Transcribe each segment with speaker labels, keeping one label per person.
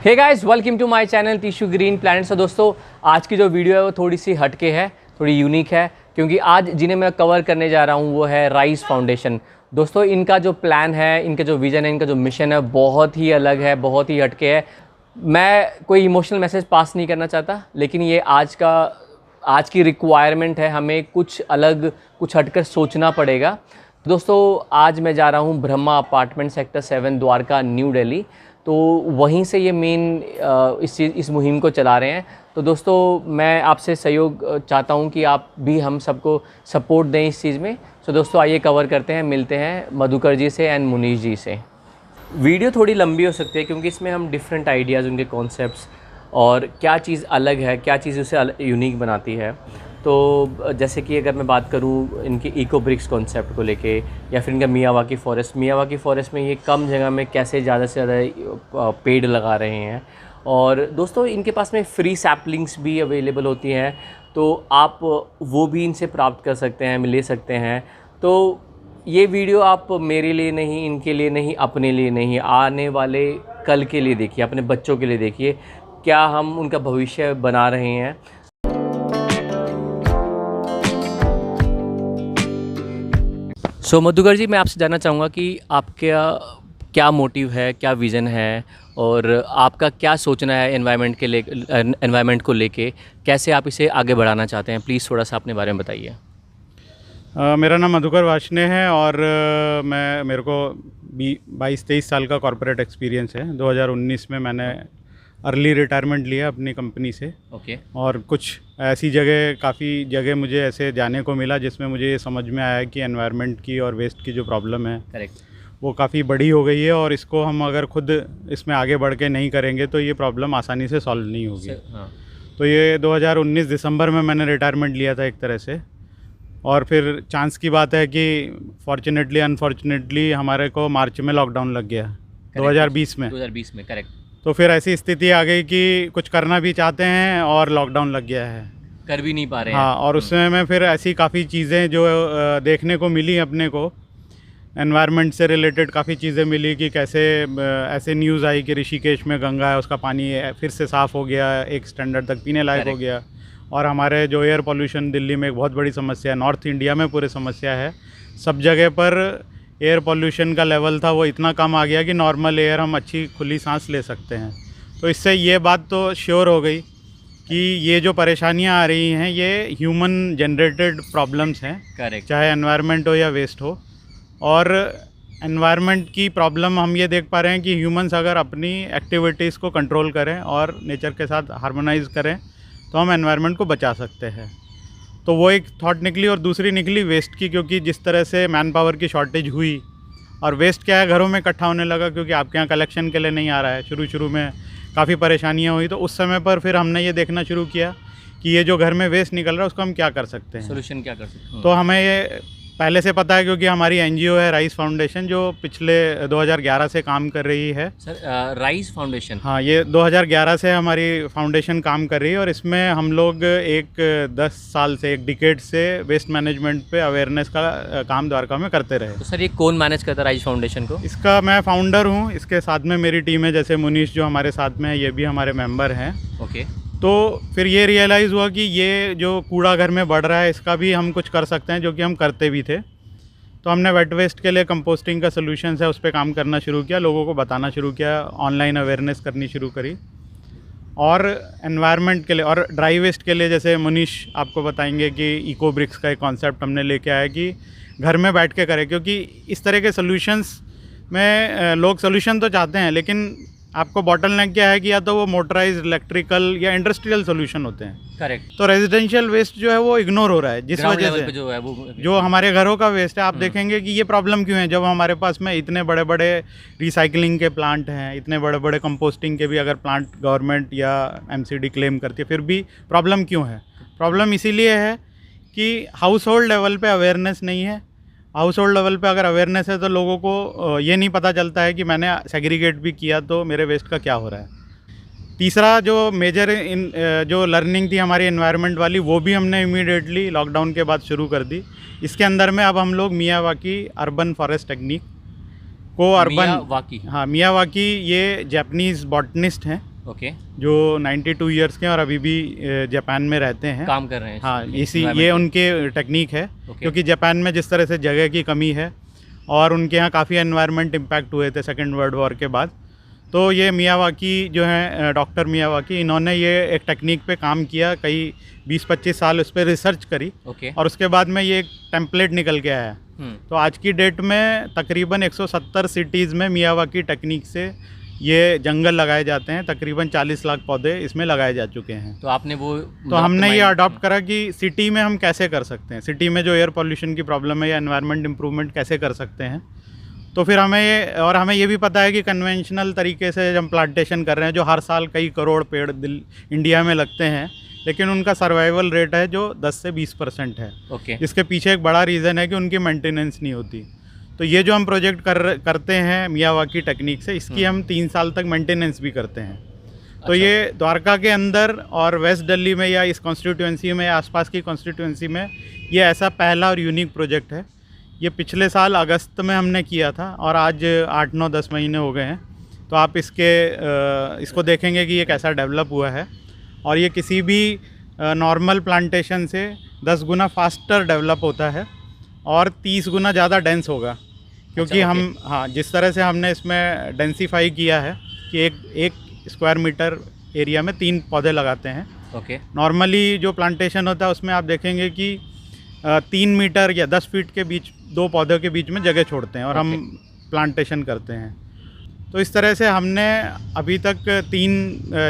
Speaker 1: Hey guys, welcome to my channel tissue green planet. तो दोस्तों, आज की जो वीडियो है वो थोड़ी सी हटके है, थोड़ी यूनिक है, क्योंकि आज जिन्हें मैं कवर करने जा रहा हूँ वो है राइज फाउंडेशन। दोस्तों, इनका जो प्लान है, इनका जो विज़न है, इनका जो मिशन है बहुत ही अलग है, बहुत ही हटके है। मैं कोई इमोशनल मैसेज पास नहीं करना चाहता, लेकिन ये आज की रिक्वायरमेंट है। हमें कुछ अलग, कुछ हटकर सोचना पड़ेगा। दोस्तों, आज मैं जा रहा हूँ Brahma apartment sector 7 Dwarka new Delhi. तो वहीं से ये मेन इस मुहिम को चला रहे हैं। तो दोस्तों, मैं आपसे सहयोग चाहता हूँ कि आप भी हम सबको सपोर्ट दें इस चीज़ में। तो दोस्तों, आइए कवर करते हैं, मिलते हैं मधुकर जी से एंड मुनीश जी से। वीडियो थोड़ी लंबी हो सकती है क्योंकि इसमें हम डिफरेंट आइडियाज़, उनके कॉन्सेप्ट्स और क्या चीज़ अलग है, क्या चीज़ उसे यूनिक बनाती है। तो जैसे कि अगर मैं बात करूँ इनके इको ब्रिक्स कॉन्सेप्ट को लेके, या फिर इनका मियावाकी फ़ॉरेस्ट में ये कम जगह में कैसे ज़्यादा से ज़्यादा पेड़ लगा रहे हैं। और दोस्तों, इनके पास में फ्री सैपलिंग्स भी अवेलेबल होती हैं, तो आप वो भी इनसे प्राप्त कर सकते हैं, ले सकते हैं। तो ये वीडियो आप मेरे लिए नहीं, इनके लिए नहीं, अपने लिए नहीं, आने वाले कल के लिए देखिए, अपने बच्चों के लिए देखिए, क्या हम उनका भविष्य बना रहे हैं। सो मधुकर जी, मैं आपसे जानना चाहूँगा कि आपका क्या मोटिव है, क्या विज़न है, और आपका क्या सोचना है एनवायरनमेंट को लेके, कैसे आप इसे आगे बढ़ाना चाहते हैं। प्लीज़ थोड़ा सा अपने बारे में बताइए।
Speaker 2: मेरा नाम मधुकर वाशने है और मेरे को 22-23 साल का कॉर्पोरेट एक्सपीरियंस है। 2019 में मैंने अर्ली रिटायरमेंट लिया अपनी कंपनी से।
Speaker 1: ओके।
Speaker 2: और कुछ ऐसी काफ़ी जगह मुझे ऐसे जाने को मिला जिसमें मुझे ये समझ में आया कि एनवायरनमेंट की और वेस्ट की जो प्रॉब्लम है,
Speaker 1: करेक्ट,
Speaker 2: वो काफ़ी बड़ी हो गई है। और इसको हम अगर खुद इसमें आगे बढ़ के नहीं करेंगे तो ये प्रॉब्लम आसानी से सॉल्व नहीं होगी।
Speaker 1: हाँ।
Speaker 2: तो ये 2019 दिसंबर में मैंने रिटायरमेंट लिया था एक तरह से। और फिर चांस की बात है कि फॉर्चुनेटली अनफॉर्चुनेटली हमारे को मार्च में लॉकडाउन लग गया, 2020 में।
Speaker 1: करेक्ट।
Speaker 2: तो फिर ऐसी स्थिति आ गई कि कुछ करना भी चाहते हैं और लॉकडाउन लग गया है, कर
Speaker 1: भी नहीं पा रहे हैं।
Speaker 2: हाँ, और उसमें मैं फिर ऐसी काफ़ी चीज़ें जो देखने को मिली अपने को, एनवायरनमेंट से रिलेटेड काफ़ी चीज़ें मिली कि कैसे ऐसे न्यूज़ आई कि ऋषिकेश में गंगा है, उसका पानी फिर से साफ़ हो गया, एक स्टैंडर्ड तक पीने लायक हो गया। और हमारे जो एयर पोल्यूशन दिल्ली में एक बहुत बड़ी समस्या है, नॉर्थ इंडिया में पूरी समस्या है, सब जगह पर एयर पोल्यूशन का लेवल था वो इतना कम आ गया कि नॉर्मल एयर हम अच्छी खुली सांस ले सकते हैं। तो इससे ये बात तो श्योर हो गई कि ये जो परेशानियां आ रही हैं ये ह्यूमन जनरेटेड प्रॉब्लम्स हैं।
Speaker 1: करेक्ट।
Speaker 2: चाहे एनवायरनमेंट हो या वेस्ट हो। और एनवायरनमेंट की प्रॉब्लम हम ये देख पा रहे हैं कि ह्यूमंस अगर अपनी एक्टिविटीज़ को कंट्रोल करें और नेचर के साथ हार्मोनाइज करें तो हम एनवायरनमेंट को बचा सकते हैं। तो वो एक थॉट निकली। और दूसरी निकली वेस्ट की, क्योंकि जिस तरह से मैन पावर की शॉर्टेज हुई और वेस्ट क्या है, घरों में इकट्ठा होने लगा, क्योंकि आपके यहाँ कलेक्शन के लिए नहीं आ रहा है। शुरू में काफ़ी परेशानियाँ हुई, तो उस समय पर फिर हमने ये देखना शुरू किया कि ये जो घर में वेस्ट निकल रहा है उसको हम क्या कर सकते हैं,
Speaker 1: सोल्यूशन क्या कर सकते हैं।
Speaker 2: तो हमें ये पहले से पता है, क्योंकि हमारी एनजीओ है राइज फाउंडेशन, जो पिछले 2011 से काम कर रही है।
Speaker 1: Sir, rise foundation?
Speaker 2: हाँ, ये 2011 से हमारी फाउंडेशन काम कर रही है। और इसमें हम लोग एक 10 साल से, एक डिकेड से वेस्ट मैनेजमेंट पे अवेयरनेस का काम द्वारका में करते रहे।
Speaker 1: तो सर, ये कौन मैनेज करता है राइज फाउंडेशन को?
Speaker 2: इसका मैं फाउंडर हूँ, इसके साथ में मेरी टीम है, जैसे मुनीश जो हमारे साथ में है, ये भी हमारे मेम्बर हैं।
Speaker 1: ओके।
Speaker 2: तो फिर ये रियलाइज़ हुआ कि ये जो कूड़ा घर में बढ़ रहा है इसका भी हम कुछ कर सकते हैं, जो कि हम करते भी थे। तो हमने वेट वेस्ट के लिए कंपोस्टिंग का सोल्यूशन है, उस पर काम करना शुरू किया, लोगों को बताना शुरू किया, ऑनलाइन अवेयरनेस करनी शुरू करी। और एनवायरनमेंट के लिए और ड्राई वेस्ट के लिए, जैसे मुनीश आपको बताएंगे कि इको ब्रिक्स का एक कॉन्सेप्ट हमने लेके आया कि घर में बैठ के करें, क्योंकि इस तरह के सोल्यूशंस में लोग सोल्यूशन तो चाहते हैं, लेकिन आपको बॉटलनेक क्या है कि या तो वो मोटराइज, इलेक्ट्रिकल या इंडस्ट्रियल सोल्यूशन होते हैं।
Speaker 1: करेक्ट।
Speaker 2: तो रेजिडेंशियल वेस्ट जो है वो इग्नोर हो रहा है, जिस वजह से
Speaker 1: जो है वो
Speaker 2: जो हमारे घरों का वेस्ट है, आप देखेंगे कि ये प्रॉब्लम क्यों है। जब हमारे पास में इतने बड़े बड़े रिसाइकलिंग के प्लांट हैं, इतने बड़े बड़े कंपोस्टिंग के भी अगर प्लांट गवर्नमेंट या एमसीडी क्लेम करती है, फिर भी प्रॉब्लम क्यों है? प्रॉब्लम इसीलिए है कि हाउस होल्ड लेवल पे अवेयरनेस नहीं है। हाउस होल्ड लेवल पे अगर अवेयरनेस है तो लोगों को ये नहीं पता चलता है कि मैंने सेग्रीगेट भी किया तो मेरे वेस्ट का क्या हो रहा है। तीसरा जो मेजर जो लर्निंग थी हमारी एनवायरनमेंट वाली, वो भी हमने इमीडिएटली लॉकडाउन के बाद शुरू कर दी। इसके अंदर में अब हम लोग मियावाकी अर्बन फॉरेस्ट टेक्निक को मियावाकी, हाँ, मियावाकी ये जापानीज़ बॉटनिस्ट हैं
Speaker 1: ओके,
Speaker 2: जो 92 ईयर्स के हैं और अभी भी जापान में रहते हैं,
Speaker 1: काम कर रहे हैं।
Speaker 2: हाँ, ये उनके टेक्निक है। क्योंकि जापान में जिस तरह से जगह की कमी है और उनके यहाँ काफ़ी एनवायरनमेंट इम्पैक्ट हुए थे सेकेंड वर्ल्ड वॉर के बाद, तो ये मियावाकी जो है डॉक्टर मियावाकी, इन्होंने ये एक टेक्निक पे काम किया, कई 20-25 साल उस पर रिसर्च करी। और उसके बाद में ये एक टेम्पलेट निकल के आया। तो आज की डेट में तकरीबन 170 सिटीज़ में मियावाकी टेक्निक से ये जंगल लगाए जाते हैं। तकरीबन 40 लाख पौधे इसमें लगाए जा चुके हैं।
Speaker 1: तो आपने वो
Speaker 2: तो हमने ये अडॉप्ट करा कि सिटी में हम कैसे कर सकते हैं, सिटी में जो एयर पॉल्यूशन की प्रॉब्लम है या एनवायरनमेंट इम्प्रूवमेंट कैसे कर सकते हैं। तो फिर हमें ये भी पता है कि कन्वेंशनल तरीके से जब हम प्लांटेशन कर रहे हैं, जो हर साल कई करोड़ पेड़ इंडिया में लगते हैं, लेकिन उनका सर्वाइवल रेट है जो 10 से 20% है। इसके पीछे एक बड़ा रीज़न है कि उनकी मेंटेनेंस नहीं होती। तो ये जो हम प्रोजेक्ट करते हैं मियावाकी टेक्निक से, इसकी हम 3 साल तक मेंटेनेंस भी करते हैं। तो ये द्वारका के अंदर और वेस्ट दिल्ली में या इस कॉन्स्टिट्यूएंसी में या आसपास की कॉन्स्टिट्यूएंसी में ये ऐसा पहला और यूनिक प्रोजेक्ट है। ये पिछले साल अगस्त में हमने किया था और आज 8-9-10 महीने हो गए हैं। तो आप इसको देखेंगे कि ये कैसा डेवलप हुआ है। और ये किसी भी नॉर्मल प्लांटेशन से 10 गुना फास्टर डेवलप होता है और 30 गुना ज़्यादा डेंस होगा। क्योंकि जिस तरह से हमने इसमें डेंसीफाई किया है कि एक स्क्वायर मीटर एरिया में 3 पौधे लगाते हैं। नॉर्मली जो प्लांटेशन होता है उसमें आप देखेंगे कि 3 मीटर या 10 फीट के बीच 2 पौधों के बीच में जगह छोड़ते हैं और हम प्लांटेशन करते हैं। तो इस तरह से हमने अभी तक 3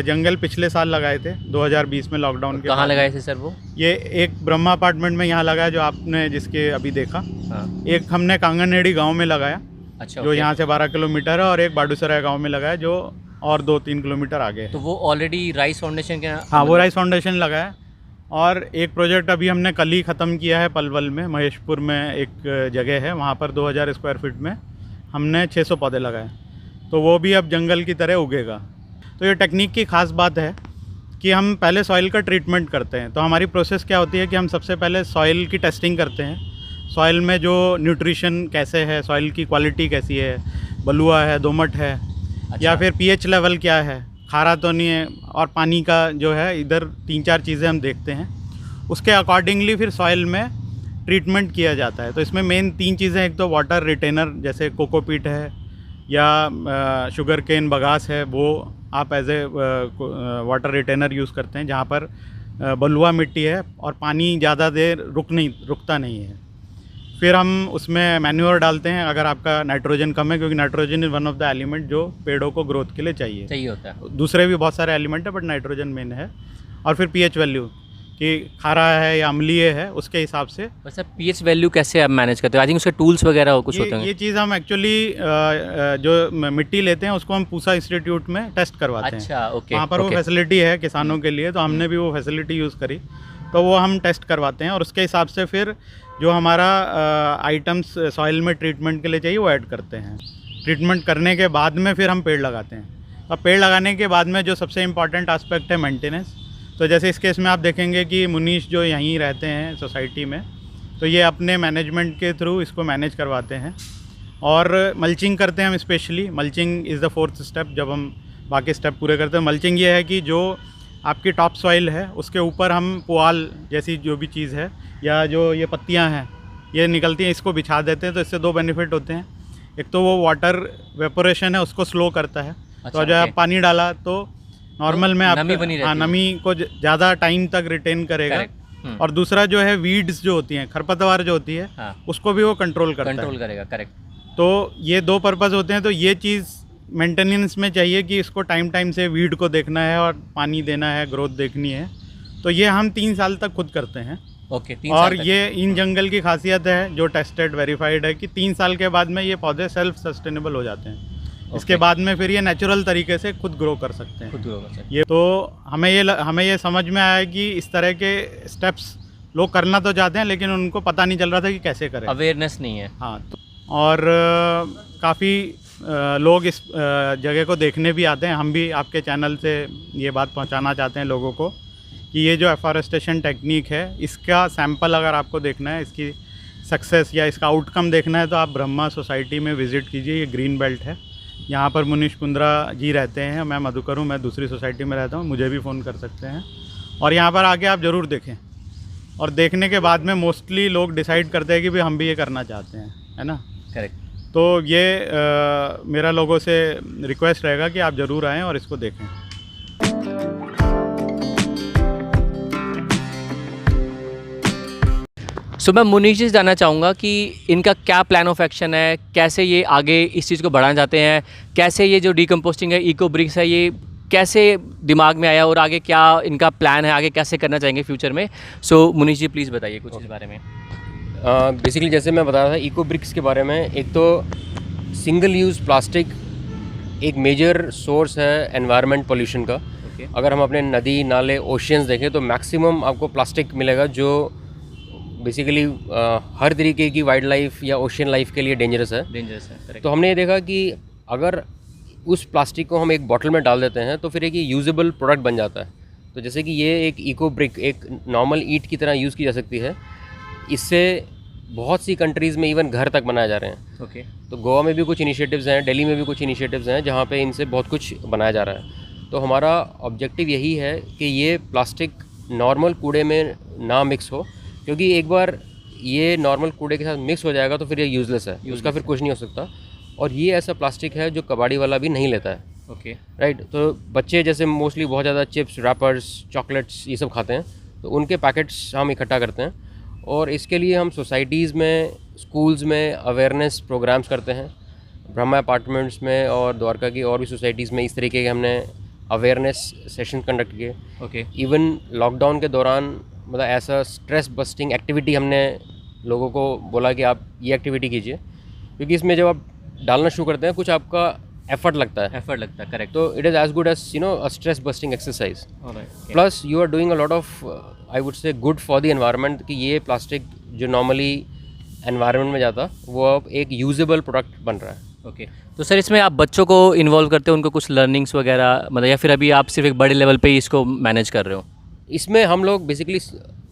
Speaker 2: जंगल पिछले साल लगाए थे 2020 में लॉकडाउन के।
Speaker 1: कहाँ लगाए थे सर वो? ये
Speaker 2: एक ब्रह्मा अपार्टमेंट में यहाँ लगाया जो आपने जिसके अभी देखा। एक हमने कांगनहेड़ी गांव में लगाया, जो यहाँ से 12 किलोमीटर है, और एक बाडूसराय गांव में लगाया जो और 2-3 किलोमीटर आगे है।
Speaker 1: तो वो ऑलरेडी राइस फाउंडेशन के?
Speaker 2: हाँ, वो राइस फाउंडेशन लगाया। और एक प्रोजेक्ट अभी हमने कल ही ख़त्म किया है पलवल में, महेशपुर में एक जगह है, वहाँ पर 2000 स्क्वायर फीट में हमने 600 पौधे लगाए। तो वो भी अब जंगल की तरह उगेगा। तो ये टेक्निक की ख़ास बात है कि हम पहले सॉइल का ट्रीटमेंट करते हैं। तो हमारी प्रोसेस क्या होती है कि हम सबसे पहले सॉइल की टेस्टिंग करते हैं। सॉइल में जो न्यूट्रिशन कैसे है, सॉइल की क्वालिटी कैसी है, बलुआ है, दोमट है, या फिर पीएच लेवल क्या है, खारा तो नहीं है, और पानी का जो है, इधर 3-4 चीज़ें हम देखते हैं। उसके अकॉर्डिंगली फिर सॉइल में ट्रीटमेंट किया जाता है। तो इसमें मेन 3 चीज़ें, एक तो वाटर रिटेनर जैसे कोकोपीट है या शुगर केन बगास है, वो आप as a water retainer use करते हैं जहाँ पर बलुआ मिट्टी है और पानी ज़्यादा देर रुकता नहीं है। फिर हम उसमें मैन्योर डालते हैं अगर आपका नाइट्रोजन कम है, क्योंकि nitrogen is one of the element जो पेड़ों को ग्रोथ के लिए चाहिए
Speaker 1: होता है।
Speaker 2: दूसरे भी बहुत सारे एलिमेंट है बट नाइट्रोजन मेन है। और फिर पीएच वैल्यू कि खारा है या अम्लीय है, उसके हिसाब से।
Speaker 1: वैसे पीएच वैल्यू कैसे आप मैनेज करते हो? आई थिंक उसके टूल्स वगैरह कुछ होते हैं।
Speaker 2: ये चीज़ हम एक्चुअली जो मिट्टी लेते हैं उसको हम पूसा इंस्टीट्यूट में टेस्ट करवाते हैं।
Speaker 1: अच्छा, ओके।
Speaker 2: वहाँ पर वो फैसिलिटी है किसानों के लिए, तो हमने भी वो फैसिलिटी यूज़ करी, तो वो हम टेस्ट करवाते हैं और उसके हिसाब से फिर जो हमारा आइटम्स सॉइल में ट्रीटमेंट के लिए चाहिए वो ऐड करते हैं। ट्रीटमेंट करने के बाद में फिर हम पेड़ लगाते हैं। अब पेड़ लगाने के बाद में जो सबसे इम्पॉर्टेंट एस्पेक्ट है मेंटेनेंस। तो जैसे इस केस में आप देखेंगे कि मुनीश जो यहीं रहते हैं सोसाइटी में, तो ये अपने मैनेजमेंट के थ्रू इसको मैनेज करवाते हैं। और मल्चिंग करते हैं हम, specially mulching is the 4th step जब हम बाकी स्टेप पूरे करते हैं। मल्चिंग ये है कि जो आपकी टॉप सॉइल है उसके ऊपर हम पुआल जैसी जो भी चीज़ है या जो ये पत्तियां हैं ये निकलती हैं, इसको बिछा देते हैं। तो इससे 2 बेनिफिट होते हैं। एक तो वो वाटर वेपोरेशन है उसको स्लो करता है। तो जब आप पानी डाला तो नॉर्मल में आप नमी को ज़्यादा टाइम तक रिटेन करेगा। और दूसरा जो है वीड्स जो होती हैं, खरपतवार जो होती है, उसको भी वो कंट्रोल करेगा। करेक्ट। तो ये 2 पर्पज़ होते हैं। तो ये चीज़ मेंटेनेंस में चाहिए कि इसको टाइम से वीड को देखना है और पानी देना है, ग्रोथ देखनी है। तो ये हम 3 साल तक खुद करते हैं। और ये इन जंगल की खासियत है जो टेस्टेड वेरीफाइड है कि 3 साल के बाद में ये पौधे सेल्फ सस्टेनेबल हो जाते हैं। इसके बाद में फिर ये नेचुरल तरीके से खुद ग्रो कर सकते हैं। ये तो हमें ये समझ में आया कि इस तरह के स्टेप्स लोग करना तो चाहते हैं लेकिन उनको पता नहीं चल रहा था कि कैसे करें,
Speaker 1: अवेयरनेस नहीं है।
Speaker 2: हाँ, तो और काफ़ी लोग इस जगह को देखने भी आते हैं। हम भी आपके चैनल से ये बात पहुंचाना चाहते हैं लोगों को कि ये जो एफॉरेस्टेशन टेक्निक है, इसका सैंपल अगर आपको देखना है, इसकी सक्सेस या इसका आउटकम देखना है, तो आप ब्रह्मा सोसाइटी में विज़िट कीजिए। ये ग्रीन बेल्ट है यहाँ पर मुनीश कुंद्रा जी रहते हैं, मैं मधुकर हूँ, मैं दूसरी सोसाइटी में रहता हूँ, मुझे भी फ़ोन कर सकते हैं। और यहाँ पर आके आप ज़रूर देखें, और देखने के बाद में मोस्टली लोग डिसाइड करते हैं कि भाई हम भी ये करना चाहते हैं, है ना।
Speaker 1: करेक्ट।
Speaker 2: तो ये मेरा लोगों से रिक्वेस्ट रहेगा कि आप ज़रूर आएँ और इसको देखें।
Speaker 1: सो मैं मुनीश जी से जानना चाहूँगा कि इनका क्या प्लान ऑफ एक्शन है, कैसे ये आगे इस चीज़ को बढ़ाना चाहते हैं, कैसे ये जो डीकम्पोस्टिंग है, इको ब्रिक्स है, ये कैसे दिमाग में आया और आगे क्या इनका प्लान है, आगे कैसे करना चाहेंगे फ्यूचर में। सो मुनीश जी प्लीज़ बताइए कुछ इस बारे में।
Speaker 3: बेसिकली जैसे मैं बता रहा था इको ब्रिक्स के बारे में, एक तो सिंगल यूज़ प्लास्टिक एक मेजर सोर्स है एनवायरनमेंट पोल्यूशन का। अगर हम अपने नदी नाले ओशियंस देखें तो मैक्सिमम आपको प्लास्टिक मिलेगा, जो बेसिकली हर तरीके की वाइल्ड लाइफ या ओशियन लाइफ के लिए डेंजरस है।
Speaker 1: करेक्ट।
Speaker 3: तो हमने ये देखा कि अगर उस प्लास्टिक को हम एक बॉटल में डाल देते हैं तो फिर एक यूजेबल प्रोडक्ट बन जाता है। तो जैसे कि ये एक इको ब्रिक एक नॉर्मल ईंट की तरह यूज़ की जा सकती है। इससे बहुत सी कंट्रीज़ में इवन घर तक बनाए जा रहे हैं।
Speaker 1: ओके।
Speaker 3: तो गोवा में भी कुछ इनिशिएटिव्स हैं, दिल्ली में भी कुछ इनिशिएटिव्स हैं जहाँ पे इनसे बहुत कुछ बनाया जा रहा है। तो हमारा ऑब्जेक्टिव यही है कि ये प्लास्टिक नॉर्मल कूड़े में ना मिक्स हो, क्योंकि एक बार ये नॉर्मल कूड़े के साथ मिक्स हो जाएगा तो फिर ये यूज़लेस है, उसका फिर कुछ नहीं हो सकता। और ये ऐसा प्लास्टिक है जो कबाड़ी वाला भी नहीं लेता है।
Speaker 1: ओके।
Speaker 3: राइट। तो बच्चे जैसे मोस्टली बहुत ज़्यादा चिप्स, रैपर्स, चॉकलेट्स ये सब खाते हैं, तो उनके पैकेट्स हम इकट्ठा करते हैं और इसके लिए हम सोसाइटीज़ में, स्कूल्स में अवेयरनेस प्रोग्राम्स करते हैं। ब्रह्मा अपार्टमेंट्स में और द्वारका की और भी सोसाइटीज़ में इस तरीके के हमने अवेयरनेस सेशन कंडक्ट किए।
Speaker 1: ओके।
Speaker 3: इवन लॉकडाउन के दौरान मतलब ऐसा स्ट्रेस बस्टिंग एक्टिविटी हमने लोगों को बोला कि आप ये एक्टिविटी कीजिए, क्योंकि इसमें जब आप डालना शुरू करते हैं कुछ आपका एफर्ट लगता है।
Speaker 1: करेक्ट।
Speaker 3: तो it is as good as a stress busting exercise. Plus you are doing a lot of I would say good for the environment, कि ये प्लास्टिक जो नॉर्मली एनवायरनमेंट में जाता वो अब एक यूजेबल प्रोडक्ट बन रहा है।
Speaker 1: ओके। तो सर इसमें आप बच्चों को इन्वॉल्व करते हो, उनको कुछ लर्निंग्स वगैरह मतलब, या फिर अभी आप सिर्फ एक बड़े लेवल पे ही इसको मैनेज कर रहे हो?
Speaker 3: इसमें हम लोग बेसिकली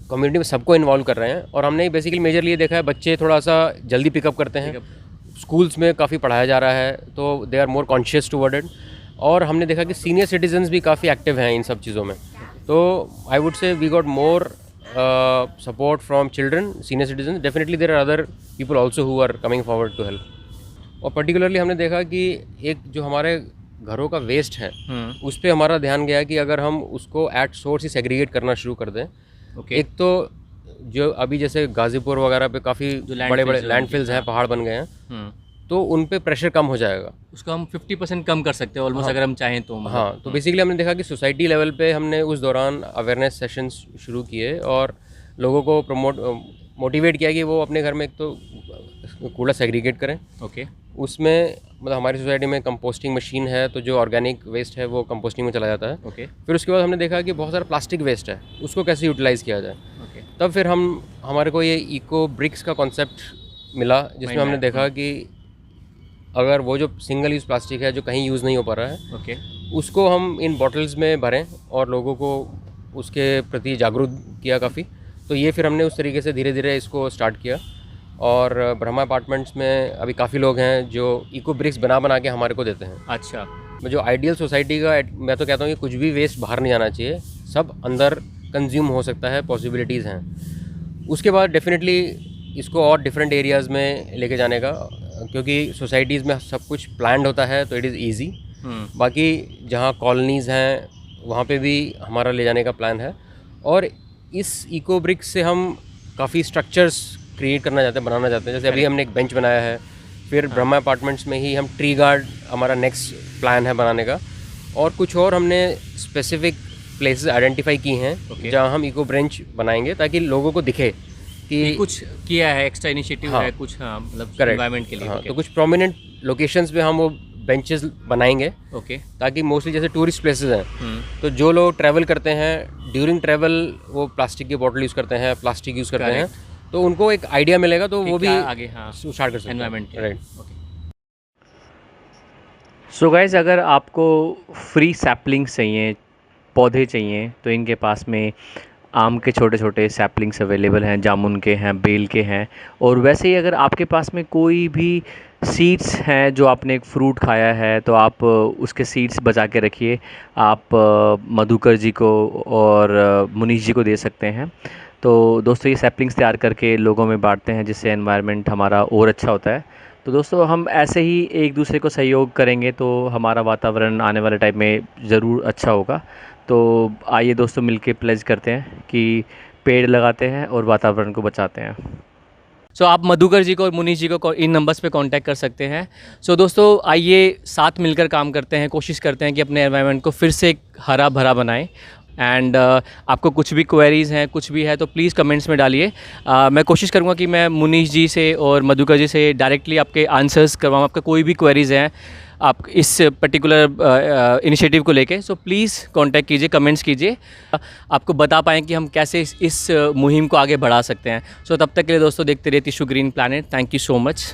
Speaker 3: कम्युनिटी में सबको इन्वॉल्व कर रहे हैं, और हमने बेसिकली मेजरली ये देखा है बच्चे थोड़ा सा जल्दी पिकअप करते हैं। स्कूल्स में काफ़ी पढ़ाया जा रहा है तो they are more conscious toward it. और हमने देखा कि सीनियर सिटीजन्स भी काफ़ी एक्टिव हैं इन सब चीज़ों में। तो I would say we got more support from children, senior citizen. Definitely there are other people also who are coming forward to help. और पर्टिकुलरली हमने देखा कि एक जो हमारे घरों का वेस्ट है उस पर हमारा ध्यान गया कि अगर हम उसको एट सोर्स ही सेग्रीगेट करना शुरू कर दें। एक तो जो अभी जैसे गाजीपुर वगैरह पे काफ़ी बड़े बड़े लैंडफिल्स हैं, पहाड़ बन गए हैं, तो उन पे प्रेशर कम हो जाएगा।
Speaker 1: उसको हम 50% कम कर सकते हैं ऑलमोस्ट, अगर हम चाहें तो।
Speaker 3: हाँ, तो बेसिकली हमने देखा कि सोसाइटी लेवल पे हमने उस दौरान अवेयरनेस सेशंस शुरू किए और लोगों को मोटिवेट किया कि वो अपने घर में एक तो कूड़ा सेग्रीगेट करें।
Speaker 1: ओके।
Speaker 3: उसमें मतलब हमारी सोसाइटी में कंपोस्टिंग मशीन है, तो जो ऑर्गेनिक वेस्ट है वो कंपोस्टिंग में चला जाता है।
Speaker 1: ओके।
Speaker 3: फिर उसके बाद हमने देखा कि बहुत सारा प्लास्टिक वेस्ट है, उसको कैसे यूटिलाइज़ किया जाए।
Speaker 1: ओके।
Speaker 3: तब फिर हमारे को ये इको ब्रिक्स का कॉन्सेप्ट मिला, जिसमें हमने देखा कि अगर वो जो सिंगल यूज़ प्लास्टिक है जो कहीं यूज़ नहीं हो पा रहा है,
Speaker 1: ओके,
Speaker 3: उसको हम इन बॉटल्स में भरें और लोगों को उसके प्रति जागरूक किया काफ़ी। तो ये फिर हमने उस तरीके से धीरे धीरे इसको स्टार्ट किया। और ब्रह्मा अपार्टमेंट्स में अभी काफ़ी लोग हैं जो इको ब्रिक्स बना के हमारे को देते हैं।
Speaker 1: अच्छा।
Speaker 3: जो आइडियल सोसाइटी का मैं तो कहता हूँ कि कुछ भी वेस्ट बाहर नहीं जाना चाहिए, सब अंदर कंज्यूम हो सकता है, पॉसिबिलिटीज़ हैं। उसके बाद डेफिनेटली इसको और डिफरेंट एरियाज़ में लेके जाने का, क्योंकि सोसाइटीज़ में सब कुछ प्लान्ड होता है तो इट इज़ ईजी। बाकी जहाँ कॉलोनीज़ हैं वहाँ पे भी हमारा ले जाने का प्लान है। और इस इको ब्रिक्स से हम काफ़ी स्ट्रक्चर्स क्रिएट करना चाहते हैं, बनाना चाहते हैं। जैसे अभी हमने एक बेंच बनाया है, फिर ब्रह्मा अपार्टमेंट्स में ही हम ट्री गार्ड हमारा नेक्स्ट प्लान है बनाने का। और कुछ और हमने स्पेसिफिक प्लेसेस आइडेंटिफाई की हैं जहाँ हम इको ब्रेंच बनाएंगे, ताकि लोगों को दिखे कि
Speaker 1: कुछ किया है, एक्स्ट्रा इनिशिएटिव है कुछ, मतलब एनवायरनमेंट के लिए।
Speaker 3: तो कुछ प्रोमिनेंट लोकेशंस पे हम वो बेंचेस बनाएंगे।
Speaker 1: ओके।
Speaker 3: ताकि मोस्टली जैसे टूरिस्ट प्लेसेस हैं, तो जो लोग ट्रैवल करते हैं ड्यूरिंग ट्रैवल वो प्लास्टिक की बॉटल यूज़ करते हैं, प्लास्टिक यूज़ करते हैं, तो उनको एक आइडिया मिलेगा, तो वो भी आगे स्टार्ट कर सकते हैं
Speaker 1: एनवायरनमेंट।
Speaker 3: राइट।
Speaker 1: सो गाइज, अगर आपको फ्री सैपलिंग्स चाहिए, पौधे चाहिए, तो इनके पास में आम के छोटे छोटे सैपलिंग्स अवेलेबल हैं, जामुन के हैं, बेल के हैं। और वैसे ही अगर आपके पास में कोई भी सीड्स हैं जो आपने एक फ्रूट खाया है तो आप उसके सीड्स बचा के रखिए। आप मधुकर जी को और मुनीश जी को दे सकते हैं। तो दोस्तों ये सैपलिंग्स तैयार करके लोगों में बांटते हैं जिससे एनवायरनमेंट हमारा और अच्छा होता है। तो दोस्तों हम ऐसे ही एक दूसरे को सहयोग करेंगे तो हमारा वातावरण आने वाले टाइम में ज़रूर अच्छा होगा। तो आइए दोस्तों मिलके प्लेज करते हैं कि पेड़ लगाते हैं और वातावरण को बचाते हैं। सो आप मधुकर जी को और मुनीश जी को इन नंबर्स पे कांटेक्ट कर सकते हैं। सो दोस्तों आइए साथ मिलकर काम करते हैं, कोशिश करते हैं कि अपने एनवायरनमेंट को फिर से एक हरा भरा बनाएं। एंड आपको कुछ भी क्वेरीज़ हैं, कुछ भी है तो प्लीज़ कमेंट्स में डालिए। मैं कोशिश करूँगा कि मैं मुनीश जी से और मधुकर जी से डायरेक्टली आपके आंसर्स करवाऊँ। आपका कोई भी क्वेरीज़ हैं आप इस पर्टिकुलर इनिशिएटिव को लेके, सो प्लीज़ कांटेक्ट कीजिए, कमेंट्स कीजिए, आपको बता पाएँ कि हम कैसे इस मुहिम को आगे बढ़ा सकते हैं। सो तब तक के लिए दोस्तों देखते रहिए tissue green planet. Thank you so much.